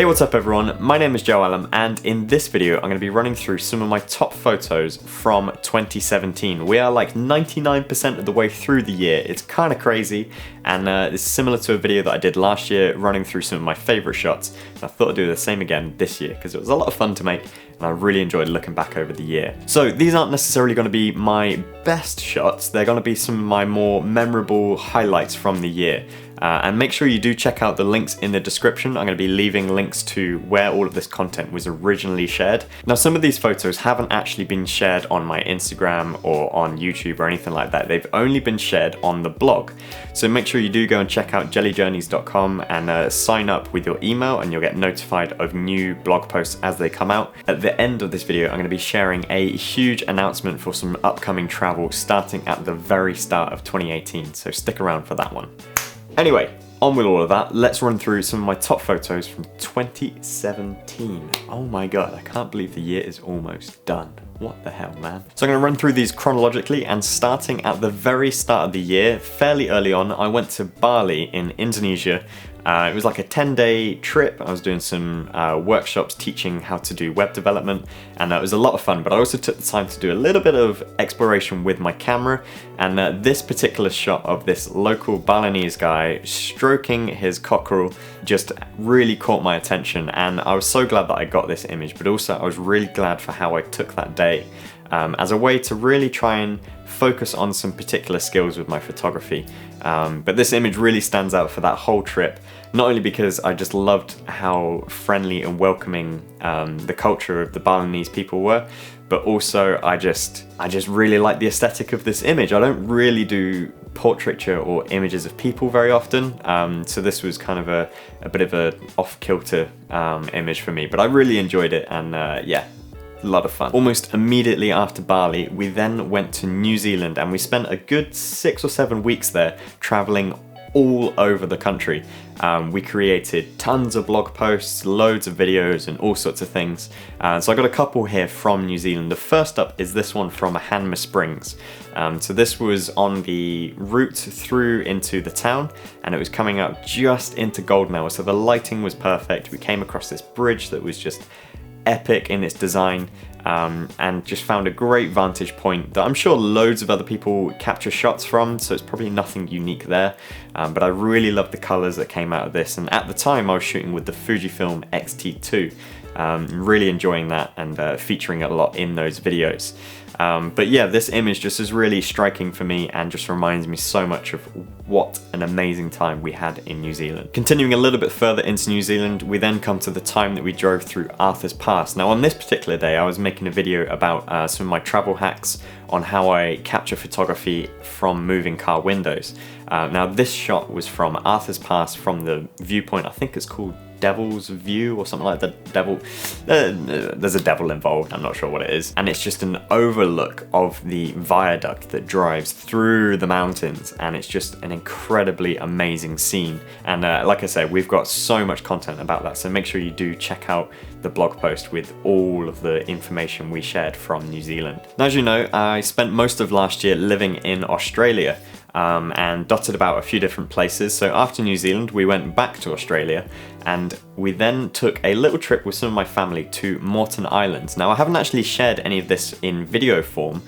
Hey, what's up everyone? My name is Joe Allam, and in this video I'm going to be running through some of my top photos from 2017. We are like 99% of the way through the year. It's kind of crazy, and it's similar to a video that I did last year running through some of my favourite shots. And I thought I'd do the same again this year because it was a lot of fun to make and I really enjoyed looking back over the year. So these aren't necessarily going to be my best shots, they're going to be some of my more memorable highlights from the year. And make sure you do check out the links in the description. I'm going to be leaving links to where all of this content was originally shared. Now, some of these photos haven't actually been shared on my Instagram or on YouTube or anything like that. They've only been shared on the blog. So make sure you do go and check out jellyjourneys.com and sign up with your email, and you'll get notified of new blog posts as they come out. At the end of this video, I'm going to be sharing a huge announcement for some upcoming travel starting at the very start of 2018. So stick around for that one. Anyway, on with all of that, let's run through some of my top photos from 2017. Oh my god, I can't believe the year is almost done. What the hell, man? So I'm going to run through these chronologically, and starting at the very start of the year, fairly early on, I went to Bali in Indonesia. It was like a 10-day trip. I was doing some workshops teaching how to do web development, and it was a lot of fun, but I also took the time to do a little bit of exploration with my camera, and this particular shot of this local Balinese guy stroking his cockerel just really caught my attention, and I was so glad that I got this image, but also I was really glad for how I took that day as a way to really try and focus on some particular skills with my photography. But this image really stands out for that whole trip, not only because I just loved how friendly and welcoming the culture of the Balinese people were, but also I just really like the aesthetic of this image. I don't really do portraiture or images of people very often, so this was kind of a bit of a off-kilter image for me, but I really enjoyed it, and yeah, a lot of fun. Almost immediately after Bali, we then went to New Zealand, and we spent a good 6 or 7 weeks there traveling all over the country. We created tons of blog posts, loads of videos, and all sorts of things. So I got a couple here from New Zealand. The first up is this one from Hanma Springs. So this was on the route through into the town, and it was coming up just into golden hour, so the lighting was perfect. We came across this bridge that was just epic in its design, and just found a great vantage point that I'm sure loads of other people capture shots from, so it's probably nothing unique there, but I really loved the colours that came out of this, and at the time I was shooting with the Fujifilm X-T2, really enjoying that and featuring it a lot in those videos. But yeah, this image just is really striking for me and just reminds me so much of what an amazing time we had in New Zealand. Continuing a little bit further into New Zealand, we then come to the time that we drove through Arthur's Pass. Now on this particular day, I was making a video about some of my travel hacks on how I capture photography from moving car windows. Now this shot was from Arthur's Pass from the viewpoint, I think it's called Devil's View or something like that. There's a devil involved, I'm not sure what it is, and it's just an overlook of the viaduct that drives through the mountains, and it's just an incredibly amazing scene. And like I said, we've got so much content about that, so make sure you do check out the blog post with all of the information we shared from New Zealand. Now, as you know, I spent most of last year living in Australia, and dotted about a few different places. So after New Zealand, we went back to Australia, and we then took a little trip with some of my family to Morton Islands. Now, I haven't actually shared any of this in video form.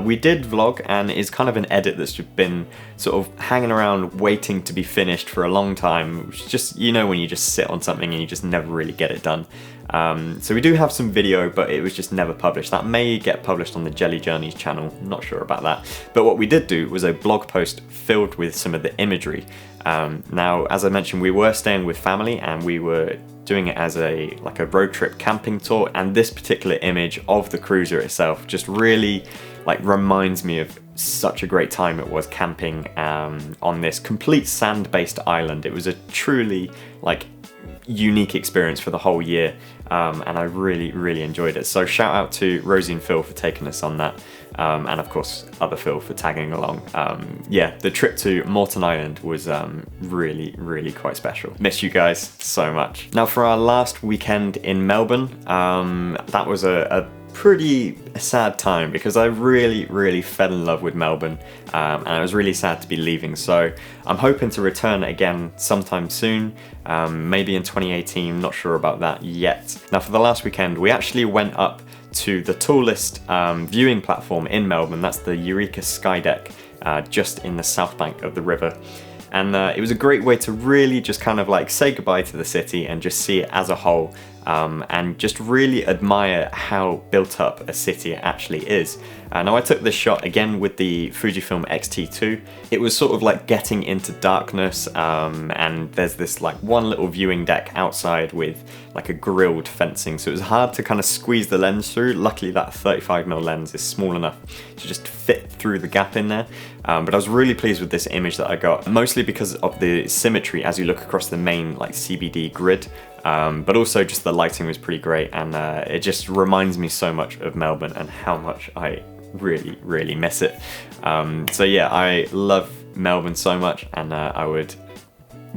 We did vlog, and it's kind of an edit that's just been sort of hanging around waiting to be finished for a long time, which is just, you know, when you just sit on something and you just never really get it done. So we do have some video, but it was just never published. That may get published on the Jelly Journeys channel, not sure about that. But what we did do was a blog post filled with some of the imagery. Now, as I mentioned, we were staying with family, and we were doing it as a road trip camping tour, and this particular image of the cruiser itself just really reminds me of such a great time it was camping on this complete sand-based island. It was a truly unique experience for the whole year, and I really enjoyed it. So shout out to Rosie and Phil for taking us on that, and of course other Phil for tagging along. Yeah, the trip to Morton Island was really quite special. Miss you guys so much. Now, for our last weekend in Melbourne, that was a pretty a sad time because I really fell in love with Melbourne, and I was really sad to be leaving. So I'm hoping to return again sometime soon, maybe in 2018, not sure about that yet. Now for the last weekend, we actually went up to the tallest viewing platform in Melbourne. That's the Eureka Sky Deck, just in the south bank of the river. And it was a great way to really just kind of like say goodbye to the city and just see it as a whole, and just really admire how built up a city it actually is. Now I took this shot again with the Fujifilm X-T2. It was sort of like getting into darkness, and there's this like one little viewing deck outside with like a grilled fencing, so it was hard to kind of squeeze the lens through. Luckily that 35mm lens is small enough to just fit through the gap in there. But I was really pleased with this image that I got, mostly because of the symmetry as you look across the main like CBD grid, but also just the lighting was pretty great, and it just reminds me so much of Melbourne and how much I really miss it. So yeah, I love Melbourne so much, and I would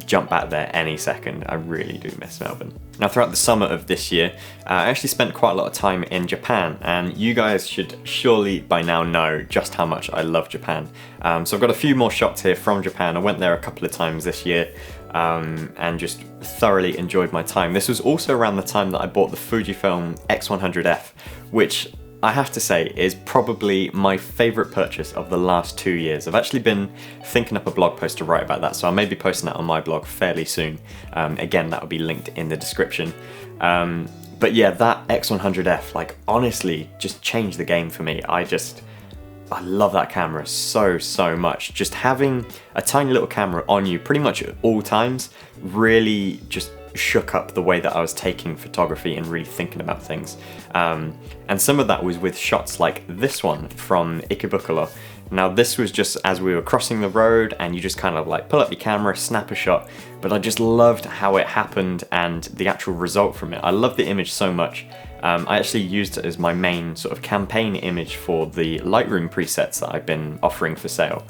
jump back there any second. I really do miss Melbourne. Now throughout the summer of this year, I actually spent quite a lot of time in Japan, and you guys should surely by now know just how much I love Japan. So I've got a few more shots here from Japan. I went there a couple of times this year, and just thoroughly enjoyed my time. This was also around the time that I bought the Fujifilm X100F, which I have to say is probably my favourite purchase of the last 2 years. I've actually been thinking up a blog post to write about that, so I may be posting that on my blog fairly soon. Again, that will be linked in the description. But yeah, that X100F, like honestly, just changed the game for me. I love that camera so much. Just having a tiny little camera on you pretty much at all times really just shook up the way that I was taking photography and really thinking about things. And some of that was with shots like this one from Ikebukuro. Now this was just as we were crossing the road, and you just kind of like pull up your camera, snap a shot, but I just loved how it happened and the actual result from it. I love the image so much. I actually used it as my main sort of campaign image for the Lightroom presets that I've been offering for sale.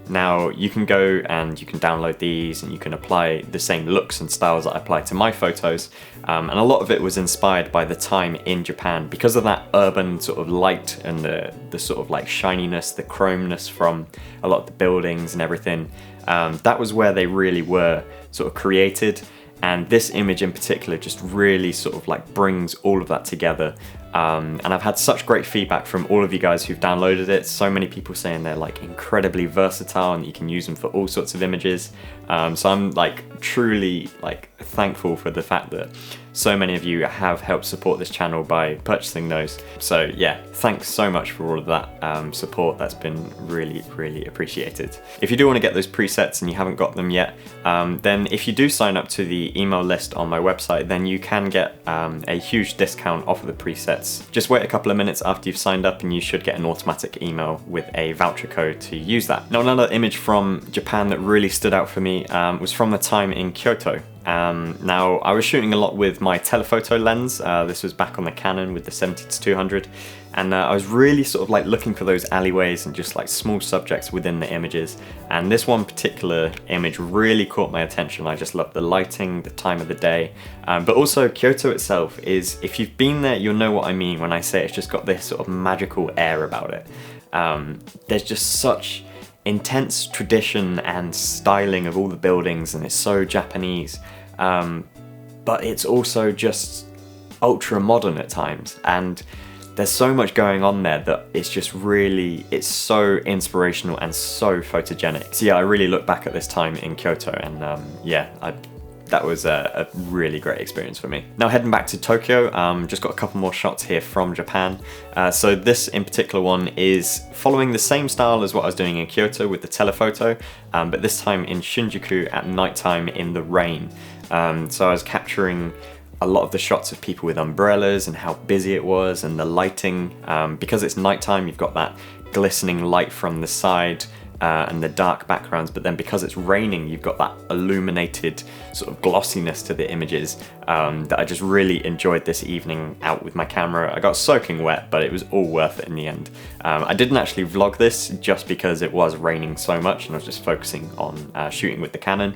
Now you can go and you can download these and you can apply the same looks and styles that I apply to my photos, and a lot of it was inspired by the time in Japan because of that urban sort of light and the sort of like shininess, the chromeness from a lot of the buildings and everything. That was where they really were sort of created, and this image in particular just really sort of like brings all of that together. And I've had such great feedback from all of you guys who've downloaded it. So many people saying they're like incredibly versatile and you can use them for all sorts of images. So I'm like truly like thankful for the fact that so many of you have helped support this channel by purchasing those. So yeah, thanks so much for all of that support. That's been really appreciated. If you do want to get those presets and you haven't got them yet, then if you do sign up to the email list on my website, then you can get a huge discount off of the presets. Just wait a couple of minutes after you've signed up and you should get an automatic email with a voucher code to use that. Now another image from Japan that really stood out for me was from the time in Kyoto. Now I was shooting a lot with my telephoto lens. This was back on the Canon with the 70-200, and I was really sort of like looking for those alleyways and just like small subjects within the images, and this one particular image really caught my attention. I just loved the lighting, the time of the day, but also Kyoto itself is, if you've been there you'll know what I mean when I say it's just got this sort of magical air about it. There's just such intense tradition and styling of all the buildings, and it's so Japanese, but it's also just ultra modern at times, and there's so much going on there that it's just really, it's so inspirational and so photogenic. So yeah, I really look back at this time in Kyoto, and yeah, that was a really great experience for me. Now heading back to Tokyo, just got a couple more shots here from Japan. So this in particular one is following the same style as what I was doing in Kyoto with the telephoto, but this time in Shinjuku at nighttime in the rain. So I was capturing a lot of the shots of people with umbrellas and how busy it was, and the lighting. Because it's nighttime, you've got that glistening light from the side, and the dark backgrounds, but then because it's raining, you've got that illuminated sort of glossiness to the images that I just really enjoyed this evening out with my camera. I got soaking wet, but it was all worth it in the end. I didn't actually vlog this just because it was raining so much and I was just focusing on shooting with the Canon.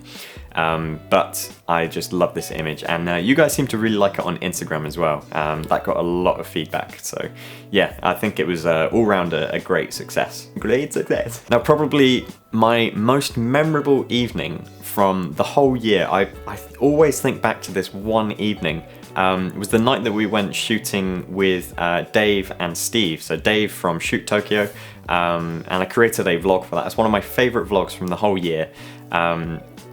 But I just love this image, and you guys seem to really like it on Instagram as well. That got a lot of feedback, so yeah, I think it was all round a great success. Great success. Now, probably my most memorable evening from the whole year, I always think back to this one evening. It was the night that we went shooting with Dave and Steve. So Dave from Shoot Tokyo, and I created a vlog for that. It's one of my favorite vlogs from the whole year.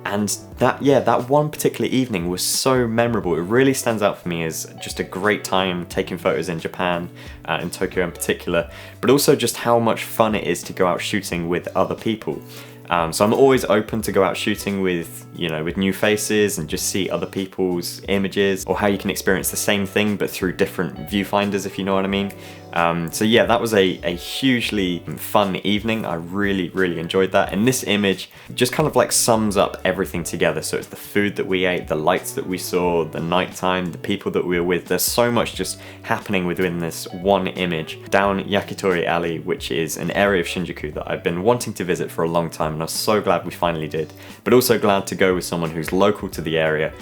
And that one particular evening was so memorable. It really stands out for me as just a great time taking photos in Japan, in Tokyo in particular, but also just how much fun it is to go out shooting with other people. So I'm always open to go out shooting with, with new faces and just see other people's images, or how you can experience the same thing but through different viewfinders, if you know what I mean. So yeah, that was a hugely fun evening. I really, really enjoyed that. And this image just kind of like sums up everything together. So it's the food that we ate, the lights that we saw, the nighttime, the people that we were with. There's so much just happening within this one image. Down Yakitori Alley, which is an area of Shinjuku that I've been wanting to visit for a long time, and I was so glad we finally did. But also glad to go with someone who's local to the area,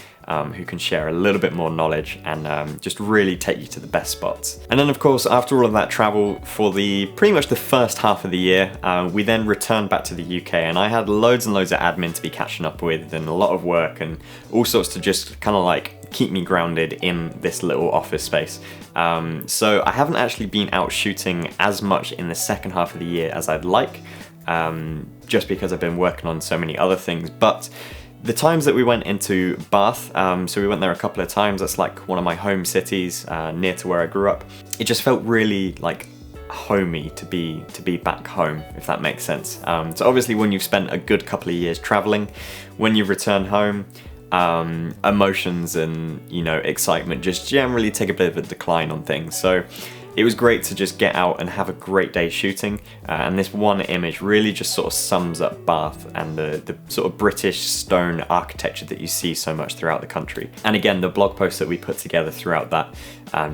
who can share a little bit more knowledge and just really take you to the best spots. And then of course, after all of that travel for pretty much the first half of the year, we then returned back to the UK, and I had loads and loads of admin to be catching up with and a lot of work and all sorts to just kind of like keep me grounded in this little office space. So I haven't actually been out shooting as much in the second half of the year as I'd like, just because I've been working on so many other things. But the times that we went into Bath, so we went there a couple of times, that's like one of my home cities, near to where I grew up. It just felt really like homey to be back home, if that makes sense. So obviously when you've spent a good couple of years traveling, when you return home, emotions and excitement just generally take a bit of a decline on things. So it was great to just get out and have a great day shooting, and this one image really just sort of sums up Bath and the sort of British stone architecture that you see so much throughout the country. And again, the blog posts that we put together throughout that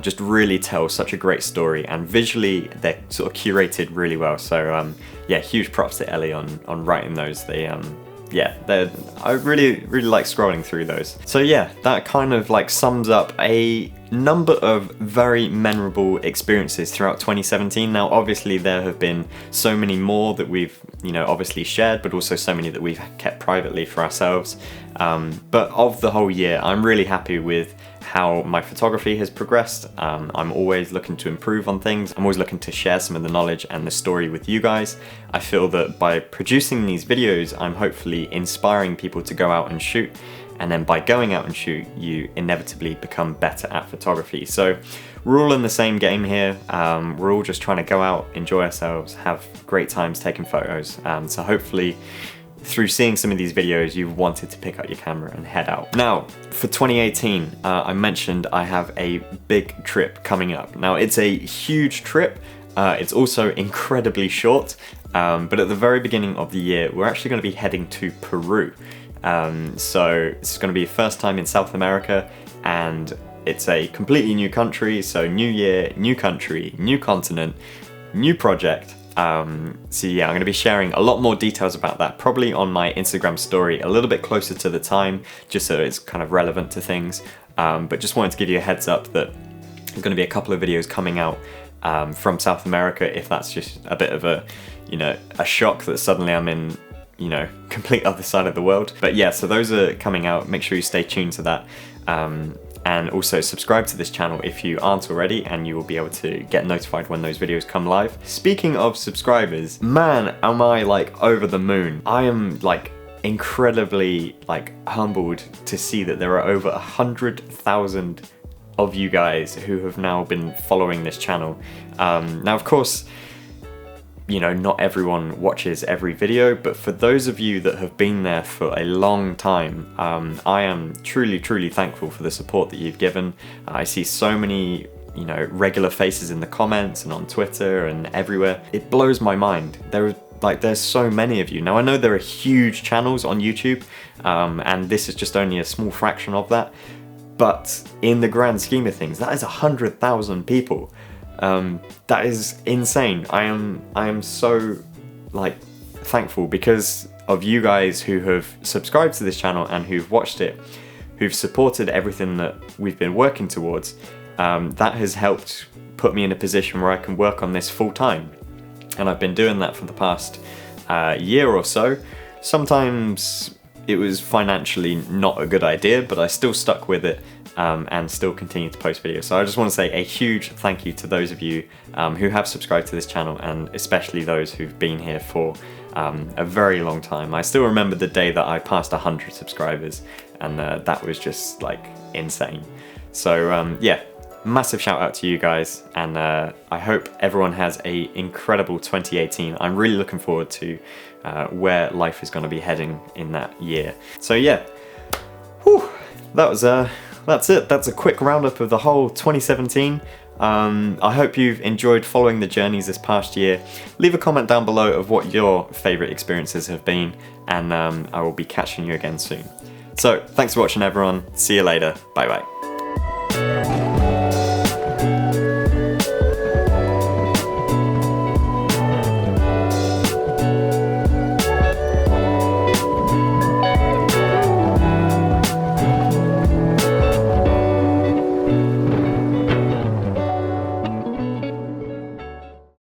just really tell such a great story, and visually they're sort of curated really well. So yeah, huge props to Ellie on writing those. I really like scrolling through those. So yeah, that kind of like sums up a number of very memorable experiences throughout 2017. Now obviously there have been so many more that we've obviously shared, but also so many that we've kept privately for ourselves. But of the whole year, I'm really happy with how my photography has progressed. I'm always looking to improve on things. I'm always looking to share some of the knowledge and the story with you guys. I feel that by producing these videos, I'm hopefully inspiring people to go out and shoot. And then by going out and shoot, you inevitably become better at photography. So we're all in the same game here. We're all just trying to go out, enjoy ourselves, have great times taking photos. So hopefully through seeing some of these videos, you've wanted to pick up your camera and head out. Now, for 2018, I mentioned I have a big trip coming up. Now, it's a huge trip. It's also incredibly short, but at the very beginning of the year, we're actually going to be heading to Peru. So this is going to be the first time in South America, and it's a completely new country. So new year, new country, new continent, new project. So yeah, I'm going to be sharing a lot more details about that, probably on my Instagram story a little bit closer to the time, just so it's kind of relevant to things. But just wanted to give you a heads up that there's going to be a couple of videos coming out from South America, if that's just a bit of a shock that suddenly I'm in complete other side of the world. But yeah, so those are coming out. Make sure you stay tuned to that. And also subscribe to this channel if you aren't already, and you will be able to get notified when those videos come live. Speaking of subscribers, man, am I like over the moon. I am like incredibly like humbled to see that there are over 100,000 of you guys who have now been following this channel. Now of course, not everyone watches every video, but for those of you that have been there for a long time, I am truly, truly thankful for the support that you've given. I see so many, regular faces in the comments and on Twitter and everywhere. It blows my mind. There have like there's so many of you. Now I know there are huge channels on YouTube, and this is just only a small fraction of that, but in the grand scheme of things, that is 100,000 people. That is insane. I am so like thankful because of you guys who have subscribed to this channel and who've watched it, who've supported everything that we've been working towards. That has helped put me in a position where I can work on this full time. And I've been doing that for the past year or so. Sometimes it was financially not a good idea, but I still stuck with it and still continue to post videos. So I just want to say a huge thank you to those of you who have subscribed to this channel, and especially those who've been here for a very long time. I still remember the day that I passed 100 subscribers, and that was just like insane. So yeah, massive shout out to you guys, and I hope everyone has a incredible 2018. I'm really looking forward to where life is going to be heading in that year. So yeah, whew, that's it. That's a quick roundup of the whole 2017. I hope you've enjoyed following the journeys this past year. Leave a comment down below of what your favourite experiences have been, and I will be catching you again soon. So thanks for watching everyone, see you later, bye bye.